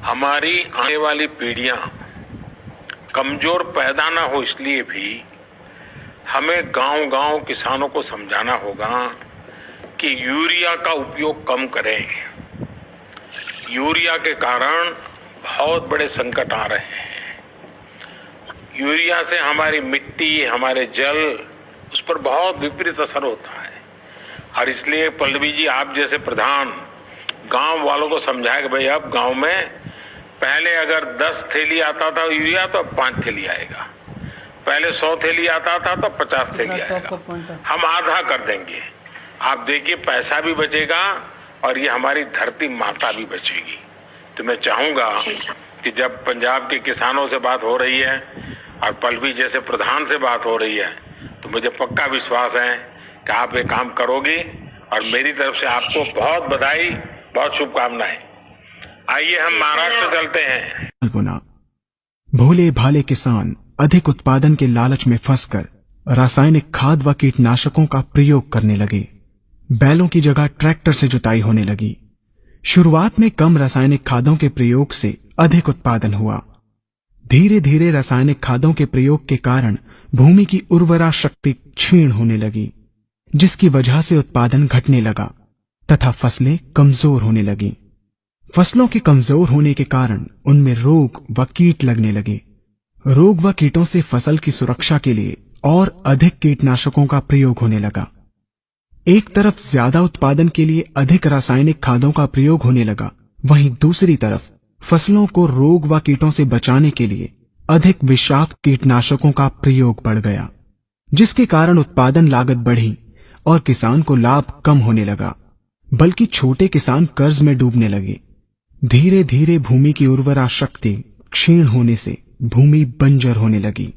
हमारी आने वाली पीढ़ियां कमजोर पैदा ना हो, इसलिए भी हमें गांव-गांव किसानों को समझाना होगा कि यूरिया का उपयोग कम करें। यूरिया के कारण बहुत बड़े संकट आ रहे हैं। यूरिया से हमारी मिट्टी, हमारे जल, उस पर बहुत विपरीत असर होता है। और इसलिए पल्लवी जी, आप जैसे प्रधान गांव वालों को समझाए कि भाई अब गांव में पहले अगर 10 थैली आता था यूरिया तो अब 5 थैली आएगा, पहले 100 थैली आता था तो 50 थैली आएगा। हम आधा कर देंगे। आप देखिए, पैसा भी बचेगा और ये हमारी धरती माता भी बचेगी। तो मैं चाहूंगा कि जब पंजाब के किसानों से बात हो रही है और पल्लवी जैसे प्रधान से बात हो रही है, तो मुझे पक्का विश्वास है कि आप ये काम करोगी। और मेरी तरफ से आपको बहुत बधाई, बहुत शुभकामनाएं। आइए हम महाराष्ट्र चलते हैं। भोले भाले किसान अधिक उत्पादन के लालच में फंसकर रासायनिक खाद व कीटनाशकों का प्रयोग करने लगे। बैलों की जगह ट्रैक्टर से जुताई होने लगी। शुरुआत में कम रासायनिक खादों के प्रयोग से अधिक उत्पादन हुआ। धीरे धीरे रासायनिक खादों के प्रयोग के कारण भूमि की उर्वरा शक्ति क्षीण होने लगी, जिसकी वजह से उत्पादन घटने लगा तथा फसलें कमजोर होने लगी। फसलों के कमजोर होने के कारण उनमें रोग व कीट लगने लगे। रोग व कीटों से फसल की सुरक्षा के लिए और अधिक कीटनाशकों का प्रयोग होने लगा। एक तरफ ज्यादा उत्पादन के लिए अधिक रासायनिक खादों का प्रयोग होने लगा, वहीं दूसरी तरफ फसलों को रोग व कीटों से बचाने के लिए अधिक विषाक्त कीटनाशकों का प्रयोग बढ़ गया, जिसके कारण उत्पादन लागत बढ़ी और किसान को लाभ कम होने लगा, बल्कि छोटे किसान कर्ज में डूबने लगे। धीरे धीरे भूमि की उर्वरा शक्ति क्षीण होने से भूमि बंजर होने लगी।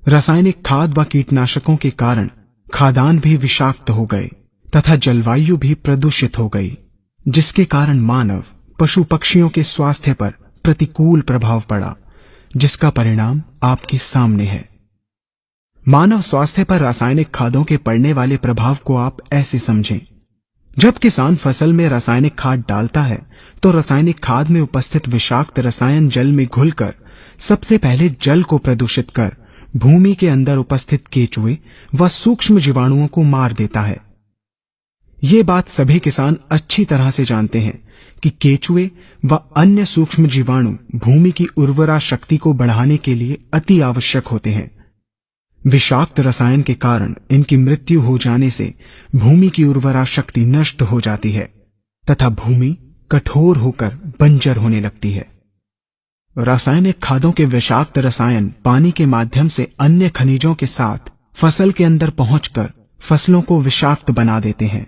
रासायनिक खाद व कीटनाशकों के कारण खाद्यान्न भी विषाक्त हो गए तथा जलवायु भी प्रदूषित हो गई, जिसके कारण मानव, पशु पक्षियों के स्वास्थ्य पर प्रतिकूल प्रभाव पड़ा, जिसका परिणाम आपके सामने है। मानव स्वास्थ्य पर रासायनिक खादों के पड़ने वाले प्रभाव को आप ऐसे समझें। जब किसान फसल में रासायनिक खाद डालता है तो रासायनिक खाद में उपस्थित विषाक्त रसायन जल में घुलकर सबसे पहले जल को प्रदूषित कर भूमि के अंदर उपस्थित केचुए व सूक्ष्म जीवाणुओं को मार देता है। ये बात सभी किसान अच्छी तरह से जानते हैं कि केचुए व अन्य सूक्ष्म जीवाणु भूमि की उर्वरा शक्ति को बढ़ाने के लिए अति आवश्यक होते हैं। विषाक्त रसायन के कारण इनकी मृत्यु हो जाने से भूमि की उर्वरा शक्ति नष्ट हो जाती है तथा भूमि कठोर होकर बंजर होने लगती है। रासायनिक खादों के विषाक्त रसायन पानी के माध्यम से अन्य खनिजों के साथ फसल के अंदर पहुंचकर फसलों को विषाक्त बना देते हैं।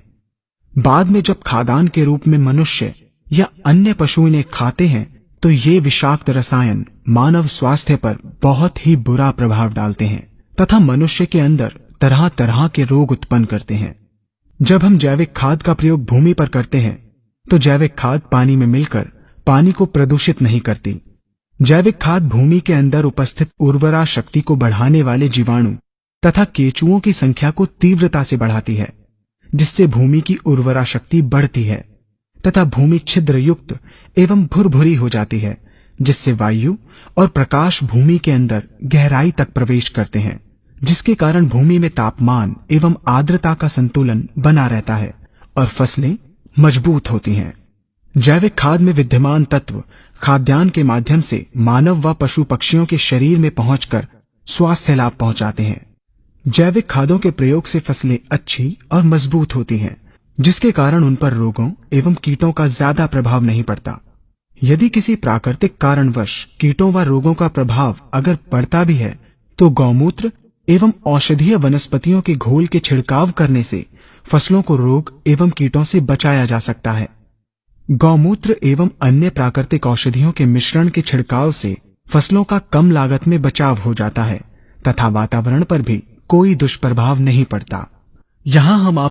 बाद में जब खाद्यान्न के रूप में मनुष्य या अन्य पशु इन्हें खाते हैं तो ये विषाक्त रसायन मानव स्वास्थ्य पर बहुत ही बुरा प्रभाव डालते हैं तथा मनुष्य के अंदर तरह तरह के रोग उत्पन्न करते हैं। जब हम जैविक खाद का प्रयोग भूमि पर करते हैं तो जैविक खाद पानी में मिलकर पानी को प्रदूषित नहीं करती। जैविक खाद भूमि के अंदर उपस्थित उर्वरा शक्ति को बढ़ाने वाले जीवाणु तथा केचुओं की संख्या को तीव्रता से बढ़ाती है, जिससे भूमि की उर्वरा शक्ति बढ़ती है तथा भूमि छिद्र युक्त एवं भुरभुरी हो जाती है, जिससे वायु और प्रकाश भूमि के अंदर गहराई तक प्रवेश करते हैं, जिसके कारण भूमि में तापमान एवं आर्द्रता का संतुलन बना रहता है और फसलें मजबूत होती हैं। जैविक खाद में विद्यमान तत्व खाद्यान्न के माध्यम से मानव व पशु पक्षियों के शरीर में पहुंचकर स्वास्थ्य लाभ पहुंचाते हैं। जैविक खादों के प्रयोग से फसलें अच्छी और मजबूत होती हैं, जिसके कारण उन पर रोगों एवं कीटों का ज्यादा प्रभाव नहीं पड़ता। यदि किसी प्राकृतिक कारणवश कीटों व रोगों का प्रभाव अगर पड़ता भी है तो गौमूत्र एवं औषधीय वनस्पतियों के घोल के छिड़काव करने से फसलों को रोग एवं कीटों से बचाया जा सकता है। गौमूत्र एवं अन्य प्राकृतिक औषधियों के मिश्रण के छिड़काव से फसलों का कम लागत में बचाव हो जाता है तथा वातावरण पर भी कोई दुष्प्रभाव नहीं पड़ता। यहाँ हम